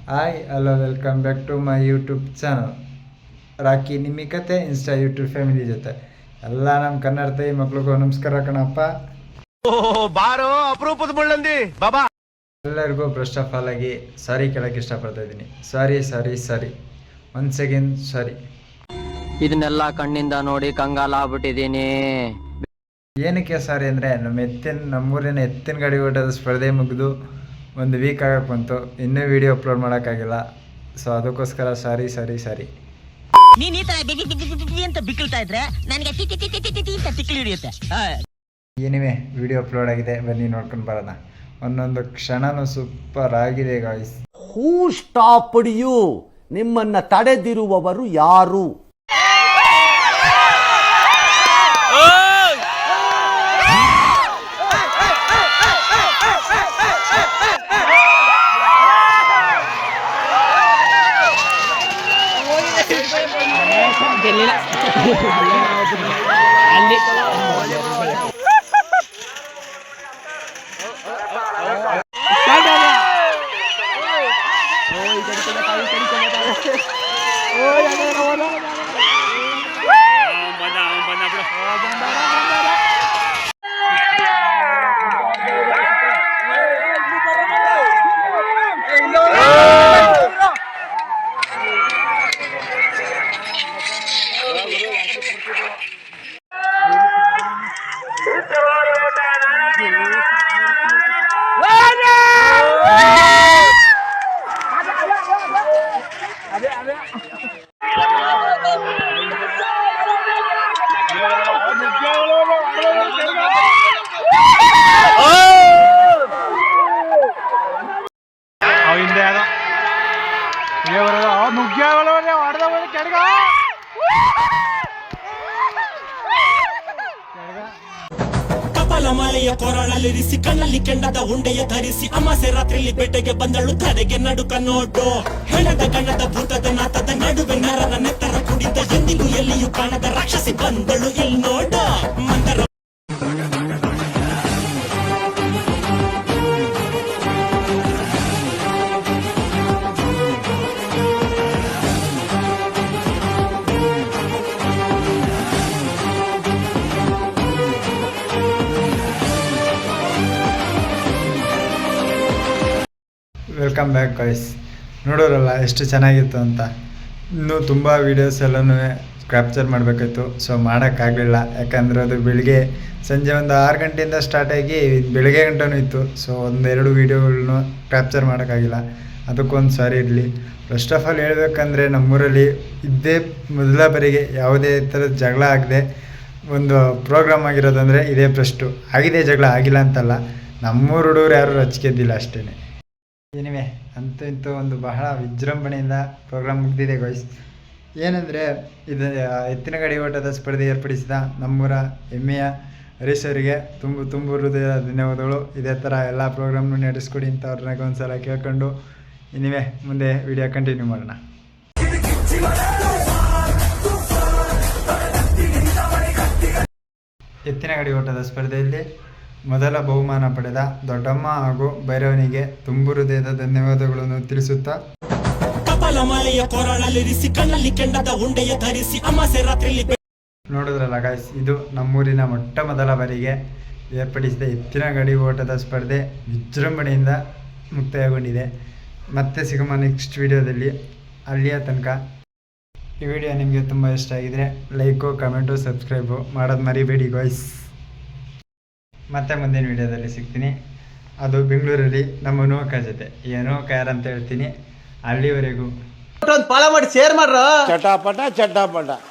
Hi hello welcome back to my YouTube channel Rocky ನಿಮಿಕತೆ Insta YouTube family ಜೊತೆ ಎಲ್ಲ ನಮ್ಮ ಕನ್ನಡ ತಾಯಿ ಮಕ್ಳಿಗೂ ನಮಸ್ಕಾರ ಕಣಪ್ಪ. ಬಾರೋ ಅಪರೂಪದ ಮುಳ್ಳಂದಿ ಬಾಬಾ. ಎಲ್ಲರಿಗೂ ಫಸ್ಟ್ ಆಫ್ ಆಲ್ ಆಗಿ ಸಾರಿ ಕೇಳಕ್ಕೆ ಇಷ್ಟಪಡ್ತಾ ಇದ್ದೀನಿ. ಸಾರಿ ಒನ್ಸ್ ಅಗೇನ್ ಸಾರಿ. ಇದನ್ನೆಲ್ಲ ಕಣ್ಣಿಂದ ನೋಡಿ ಕಂಗಾಲ ಆಗ್ಬಿಟ್ಟಿದ್ದೀನಿ. ಏನಕ್ಕೆ ಸಾರಿ ಅಂದರೆ ನಮ್ಮೂರಿನ ಎತ್ತಿನ ಗಾಡಿ ಓಟದ ಸ್ಪರ್ಧೆ ಮುಗಿದು ಒಂದು ವೀಕ್ ಆಗಕ್ಕೆ ಬಂತು, ಇನ್ನೂ ವಿಡಿಯೋ ಅಪ್ಲೋಡ್ ಮಾಡೋಕ್ಕಾಗಿಲ್ಲ. ಸೊ ಅದಕ್ಕೋಸ್ಕರ ಸಾರಿ. ನೀನ್ ಈ ತರ ಅಂತ ಬಿಕ್ಕಳ್ತಾ ಇದ್ರೆ ನನಗೆ ತಿಕ್ಲಿ ಹಿಡಿಯುತ್ತೆ. ಏನಿವೆ ವಿಡಿಯೋ ಅಪ್ಲೋಡ್ ಆಗಿದೆ, ಬನ್ನಿ ನೋಡ್ಕೊಂಡು ಬರೋಣ. ಒಂದೊಂದು ಕ್ಷಣನೂ ಸೂಪರ್ ಆಗಿದೆ ಗಾಯ್ಸ್. Who stopped you? ನಿಮ್ಮನ್ನ ತಡೆದಿರುವವರು ಯಾರು? ಮಳೆಯ ಕೊರಳಲ್ಲಿರಿಸಿ ಕಣ್ಣಲ್ಲಿ ಕೆಂಡದ ಉಂಡೆಯ ಧರಿಸಿ ಅಮಾಸೆ ರಾತ್ರಿಯಲ್ಲಿ ಬೇಟೆಗೆ ಬಂದಳು ತಲೆಗೆ ನಡುಕ ನೋಡು. ಹೆಣದ ಗಣದ ಭೂತದ ನಾತದ ನಡುವೆ ನರನ ನೆತ್ತರ ಕುಡಿದ ಎಂದಿಗೂ ಎಲ್ಲಿಯೂ ಕಾಣದ ರಾಕ್ಷಸಿ ಬಂದಳು ಇಲ್ಲಿ ನೋಡು. ಮಂದರ ವೆಲ್ಕಮ್ ಬ್ಯಾಕ್ ಗಾಯ್ಸ್. ನೋಡೋರಲ್ಲ ಎಷ್ಟು ಚೆನ್ನಾಗಿತ್ತು ಅಂತ. ಇನ್ನೂ ತುಂಬ ವೀಡಿಯೋಸ್ ಎಲ್ಲನೂ ಕ್ಯಾಪ್ಚರ್ ಮಾಡಬೇಕಾಯ್ತು, ಸೊ ಮಾಡೋಕ್ಕಾಗಲಿಲ್ಲ. ಯಾಕಂದರೆ ಅದು ಸಂಜೆ ಒಂದು 6 ಗಂಟೆಯಿಂದ ಸ್ಟಾರ್ಟ್ ಆಗಿ ಬೆಳಗ್ಗೆ ಗಂಟನೂ ಇತ್ತು. ಸೊ ಒಂದೆರಡು ವೀಡಿಯೋಗಳನ್ನೂ ಕ್ಯಾಪ್ಚರ್ ಮಾಡೋಕ್ಕಾಗಿಲ್ಲ, ಅದಕ್ಕೊಂದು ಸಾರಿ ಇರಲಿ. ಫಸ್ಟ್ ಆಫ್ ಆಲ್ ಹೇಳ್ಬೇಕಂದ್ರೆ ನಮ್ಮೂರಲ್ಲಿ ಇದ್ದೇ ಮೊದಲ ಬಾರಿಗೆ ಯಾವುದೇ ಥರದ ಜಗಳ ಆಗದೆ ಒಂದು ಪ್ರೋಗ್ರಾಮ್ ಆಗಿರೋದಂದರೆ ಇದೇ ಫಸ್ಟು. ಆಗಿದೆ ಜಗಳ, ಆಗಿಲ್ಲ ಅಂತಲ್ಲ, ನಮ್ಮೂರು ಹುಡುಗರು ಯಾರೂ ರಚಿಕೆದ್ದಿಲ್ಲ ಅಷ್ಟೇ. ಏನಿವೆ ಅಂತೂ ಇಂತೂ ಒಂದು ಬಹಳ ವಿಜೃಂಭಣೆಯಿಂದ ಪ್ರೋಗ್ರಾಮ್ ಮುಗಿದಿದೆ ಗಾಯ್ಸ್. ಏನಂದರೆ ಇದು ಎತ್ತಿನ ಗಾಡಿ ಓಟದ ಸ್ಪರ್ಧೆ ಏರ್ಪಡಿಸಿದ ನಮ್ಮೂರ ಹೆಮ್ಮೆಯ ಹರೀಶ್ ಅವರಿಗೆ ತುಂಬ ಹೃದಯ ಧನ್ಯವಾದಗಳು. ಇದೇ ಥರ ಎಲ್ಲ ಪ್ರೋಗ್ರಾಮ್ನು ನಡೆಸ್ಕೊಡಿ ಅಂತ ಅವ್ರನ್ನಾಗ ಒಂದು ಸಲ ಕೇಳ್ಕೊಂಡು ಏನಿವೆ ಮುಂದೆ ವಿಡಿಯೋ ಕಂಟಿನ್ಯೂ ಮಾಡೋಣ. ಎತ್ತಿನ ಗಾಡಿ ಓಟದ ಸ್ಪರ್ಧೆಯಲ್ಲಿ ಮೊದಲ ಬಹುಮಾನ ಪಡೆದ ದೊಡ್ಡಮ್ಮ ಹಾಗೂ ಭೈರವನಿಗೆ ತುಂಬು ಹೃದಯದ ಧನ್ಯವಾದಗಳನ್ನು ತಿಳಿಸುತ್ತಾ, ಮಳೆಯ ಕೊರಳಲ್ಲಿರಿಸಿ ಕಣ್ಣಲ್ಲಿ ಕೆಂಡದ ಉಂಡೆಯ ಧರಿಸಿ ಅಮಾಸೆ ರಾತ್ರಿಯಲ್ಲಿ ನೋಡಿದ್ರಲ್ಲ ಗಾಯ್ಸ್, ಇದು ನಮ್ಮೂರಿನ ಮೊಟ್ಟ ಮೊದಲ ಬಾರಿಗೆ ಏರ್ಪಡಿಸಿದ ಎತ್ತಿನ ಗಾಡಿ ಓಟದ ಸ್ಪರ್ಧೆ ವಿಜೃಂಭಣೆಯಿಂದ ಮುಕ್ತಾಯಗೊಂಡಿದೆ. ಮತ್ತೆ ಸಿಗೋಣ ನೆಕ್ಸ್ಟ್ ವಿಡಿಯೋದಲ್ಲಿ. ಅಲ್ಲಿಯ ತನಕ ಈ ವಿಡಿಯೋ ನಿಮಗೆ ತುಂಬ ಇಷ್ಟ ಆಗಿದರೆ ಲೈಕು, ಕಮೆಂಟು, ಸಬ್ಸ್ಕ್ರೈಬು ಮಾಡೋದು ಮರಿಬೇಡಿ ಗಾಯ್ಸ್. ಮತ್ತೆ ಮುಂದಿನ ವಿಡಿಯೋದಲ್ಲಿ ಸಿಗ್ತೀನಿ, ಅದು ಬೆಂಗಳೂರಲ್ಲಿ ನಮ್ಮ ಅನುಕ ಜೊತೆ. ಈ ಅನುಕ ಯಾರಂತ ಹೇಳ್ತೀನಿ. ಅಲ್ಲಿವರೆಗೂ ಫಾಲೋ ಮಾಡಿ, ಶೇರ್ ಮಾಡ್ರ. ಚಟಾಪಟ